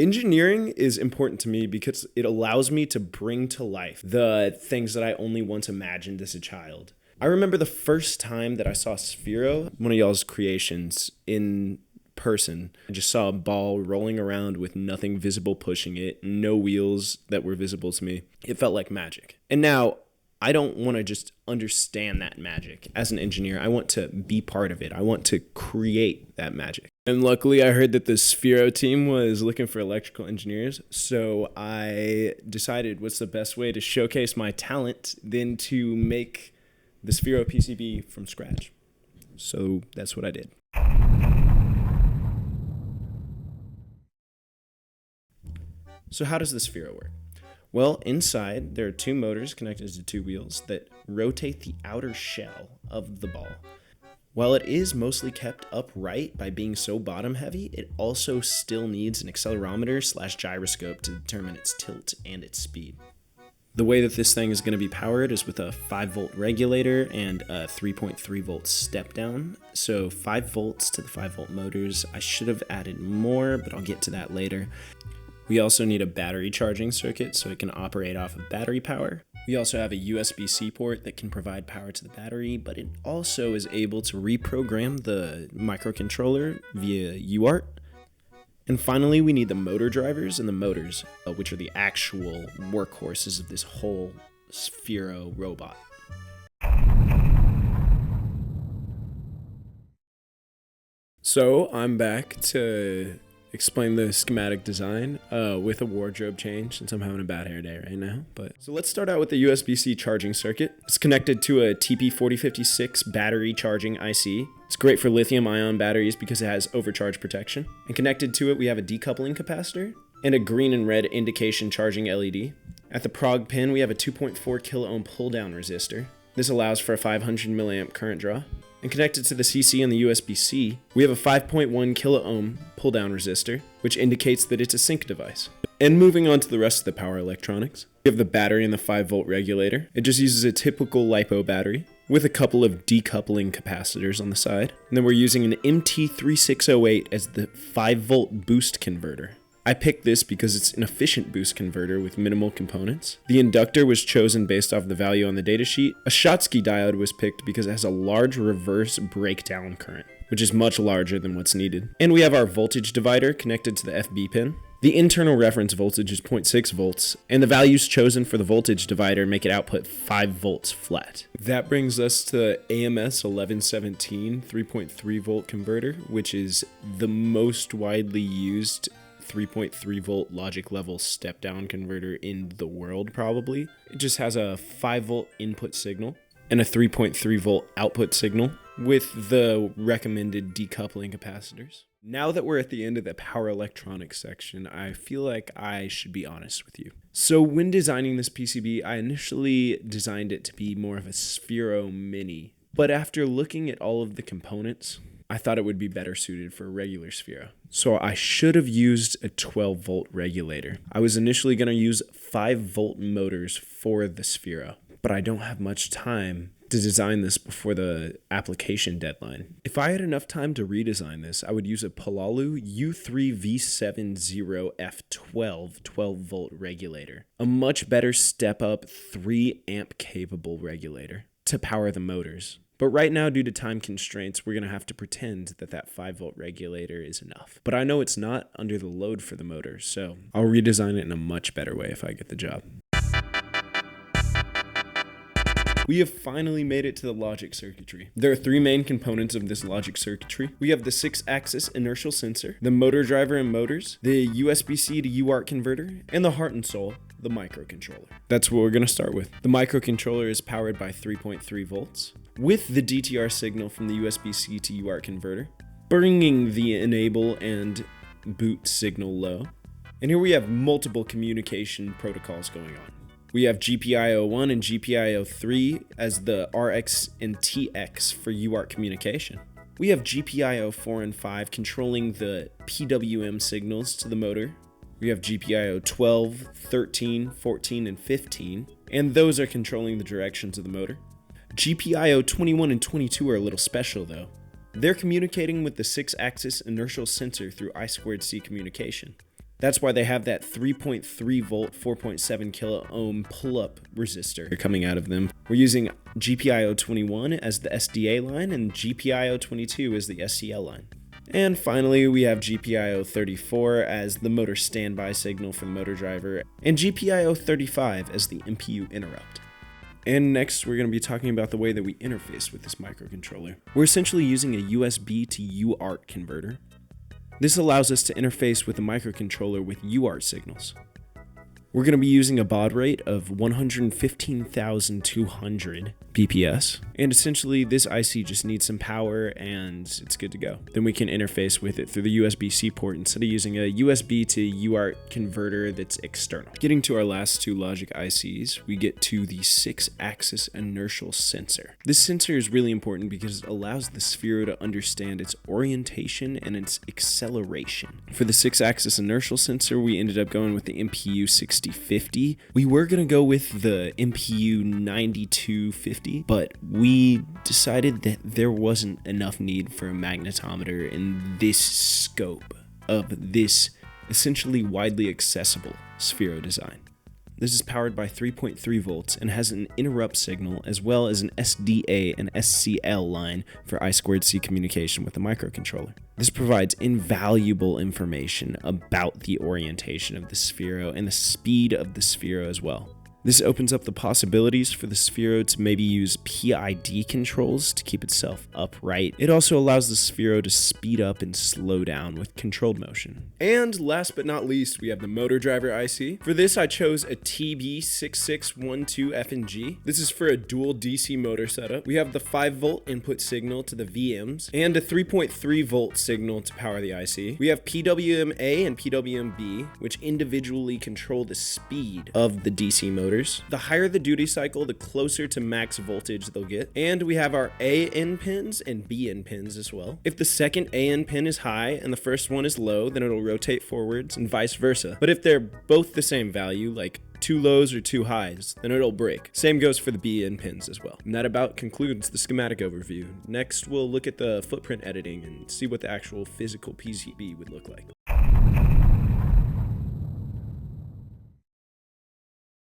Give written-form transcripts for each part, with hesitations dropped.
Engineering is important to me because it allows me to bring to life the things that I only once imagined as a child. I remember the first time that I saw Sphero, one of y'all's creations, in person. I just saw a ball rolling around with nothing visible pushing it, no wheels that were visible to me. It felt like magic. And now, I don't want to just understand that magic. As an engineer, I want to be part of it. I want to create that magic. And luckily, I heard that the Sphero team was looking for electrical engineers, so I decided what's the best way to showcase my talent than to make the Sphero PCB from scratch. So that's what I did. So how does the Sphero work? Well, inside, there are two motors connected to two wheels that rotate the outer shell of the ball. While it is mostly kept upright by being so bottom heavy, it also still needs an accelerometer/gyroscope to determine its tilt and its speed. The way that this thing is going to be powered is with a 5-volt regulator and a 3.3 volt step down. So 5 volts to the 5-volt motors. I should have added more, but I'll get to that later. We also need a battery charging circuit so it can operate off of battery power. We also have a USB-C port that can provide power to the battery, but it also is able to reprogram the microcontroller via UART. And finally, we need the motor drivers and the motors, which are the actual workhorses of this whole Sphero robot. So I'm back to explain the schematic design with a wardrobe change since I'm having a bad hair day right now. So let's start out with the USB-C charging circuit. It's connected to a TP4056 battery charging IC. It's great for lithium-ion batteries because it has overcharge protection. And connected to it, we have a decoupling capacitor and a green and red indication charging LED. At the prog pin, we have a 2.4 kilo ohm pull-down resistor. This allows for a 500 milliamp current draw. And connected to the CC and the USB-C, we have a 5.1 kilo ohm pull-down resistor, which indicates that it's a sync device. And moving on to the rest of the power electronics, we have the battery and the 5-volt regulator. It just uses a typical LiPo battery with a couple of decoupling capacitors on the side. And then we're using an MT3608 as the 5-volt boost converter. I picked this because it's an efficient boost converter with minimal components. The inductor was chosen based off the value on the datasheet. A Schottky diode was picked because it has a large reverse breakdown current, which is much larger than what's needed. And we have our voltage divider connected to the FB pin. The internal reference voltage is 0.6 volts, and the values chosen for the voltage divider make it output 5 volts flat. That brings us to AMS 1117 3.3 volt converter, which is the most widely used 3.3 volt logic level step down converter in the world probably. It just has a 5 volt input signal and a 3.3 volt output signal with the recommended decoupling capacitors. Now that we're at the end of the power electronics section, I feel like I should be honest with you. So when designing this PCB, I initially designed it to be more of a Sphero Mini, but after looking at all of the components, I thought it would be better suited for a regular Sphero. So I should have used a 12-volt regulator. I was initially going to use 5-volt motors for the Sphero, but I don't have much time to design this before the application deadline. If I had enough time to redesign this, I would use a Palalu U3V70F12 12-volt regulator, a much better step-up 3-amp capable regulator to power the motors. But right now, due to time constraints, we're going to have to pretend that that 5-volt regulator is enough. But I know it's not under the load for the motor, so I'll redesign it in a much better way if I get the job. We have finally made it to the logic circuitry. There are 3 main components of this logic circuitry. We have the 6-axis inertial sensor, the motor driver and motors, the USB-C to UART converter, and the heart and soul, the microcontroller. That's what we're going to start with. The microcontroller is powered by 3.3 volts. With the DTR signal from the USB-C to UART converter, bringing the enable and boot signal low. And here we have multiple communication protocols going on. We have GPIO1 and GPIO3 as the RX and TX for UART communication. We have GPIO4 and 5 controlling the PWM signals to the motor. We have GPIO 12, 13, 14, and 15, and those are controlling the directions of the motor. GPIO 21 and 22 are a little special though. They're communicating with the 6-axis inertial sensor through I2C communication. That's why they have that 3.3 volt, 4.7 kilo ohm pull-up resistor coming out of them. We're using GPIO 21 as the SDA line and GPIO 22 as the SCL line. And finally, we have GPIO 34 as the motor standby signal for the motor driver, and GPIO 35 as the MPU interrupt. And next, we're going to be talking about the way that we interface with this microcontroller. We're essentially using a USB to UART converter. This allows us to interface with the microcontroller with UART signals. We're going to be using a baud rate of 115,200 BPS, and essentially this IC just needs some power and it's good to go. Then we can interface with it through the USB-C port instead of using a USB to UART converter that's external. Getting to our last two logic ICs, we get to the 6-axis inertial sensor. This sensor is really important because it allows the Sphero to understand its orientation and its acceleration. For the 6-axis inertial sensor, we ended up going with the MPU 6050. We were going to go with the MPU 9250, but we decided that there wasn't enough need for a magnetometer in this scope of this essentially widely accessible Sphero design. This is powered by 3.3 volts and has an interrupt signal as well as an SDA and SCL line for I2C communication with the microcontroller. This provides invaluable information about the orientation of the Sphero and the speed of the Sphero as well. This opens up the possibilities for the Sphero to maybe use PID controls to keep itself upright. It also allows the Sphero to speed up and slow down with controlled motion. And last but not least, we have the motor driver IC. For this, I chose a TB6612F&G. This is for a dual DC motor setup. We have the 5 volt input signal to the VMs and a 3.3 volt signal to power the IC. We have PWM-A and PWM-B, which individually control the speed of the DC motor. The higher the duty cycle, the closer to max voltage they'll get. And we have our AN pins and BN pins as well. If the second AN pin is high and the first one is low, then it'll rotate forwards and vice versa. But if they're both the same value, like 2 lows or 2 highs, then it'll break. Same goes for the BN pins as well. And that about concludes the schematic overview. Next, we'll look at the footprint editing and see what the actual physical PCB would look like.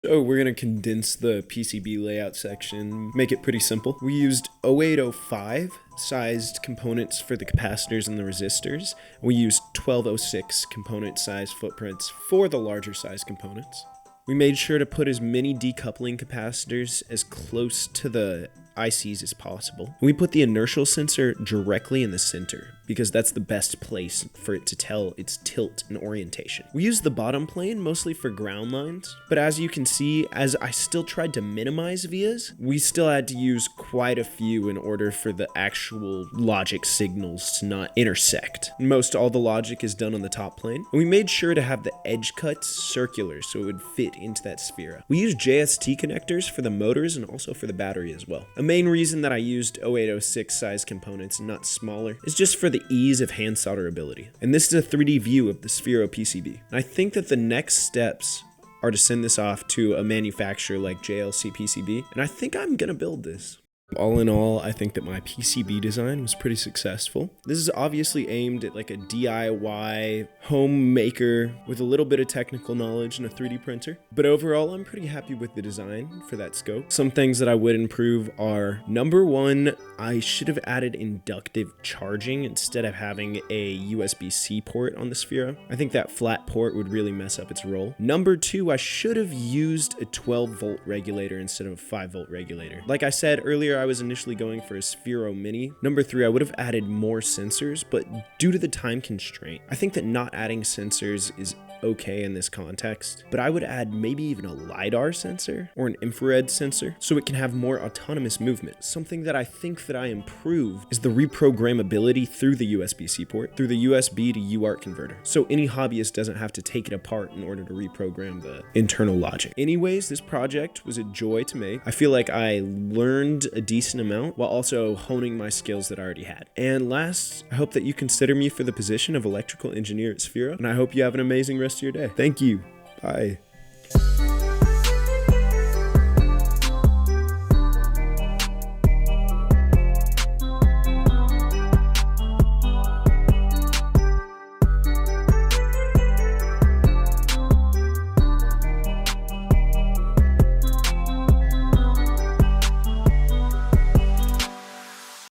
So we're going to condense the PCB layout section, make it pretty simple. We used 0805 sized components for the capacitors and the resistors. We used 1206 component size footprints for the larger size components. We made sure to put as many decoupling capacitors as close to the ICs as possible. We put the inertial sensor directly in the center because that's the best place for it to tell its tilt and orientation. We used the bottom plane mostly for ground lines, but as you can see, as I still tried to minimize vias, we still had to use quite a few in order for the actual logic signals to not intersect. Most all the logic is done on the top plane, and we made sure to have the edge cuts circular so it would fit into that Sphero. We used JST connectors for the motors and also for the battery as well. A main reason that I used 0806 size components and not smaller is just for the ease of hand solderability. And this is a 3D view of the Sphero PCB. And I think that the next steps are to send this off to a manufacturer like JLC PCB, and I think I'm gonna build this. All in all, I think that my PCB design was pretty successful. This is obviously aimed at like a DIY homemaker with a little bit of technical knowledge and a 3D printer. But overall, I'm pretty happy with the design for that scope. Some things that I would improve are, number one, I should have added inductive charging instead of having a USB-C port on the Sphero. I think that flat port would really mess up its role. Number two, I should have used a 12 volt regulator instead of a 5 volt regulator. Like I said earlier, I was initially going for a Sphero Mini. Number three, I would have added more sensors, but due to the time constraint, I think that not adding sensors is okay in this context, but I would add maybe even a LiDAR sensor or an infrared sensor so it can have more autonomous movement. Something that I think that I improved is the reprogrammability through the USB-C port, through the USB to UART converter, so any hobbyist doesn't have to take it apart in order to reprogram the internal logic. Anyways, this project was a joy to make. I feel like I learned a decent amount while also honing my skills that I already had. And last, I hope that you consider me for the position of electrical engineer at Sphero, and I hope you have an amazing rest of your day. Thank you. Bye.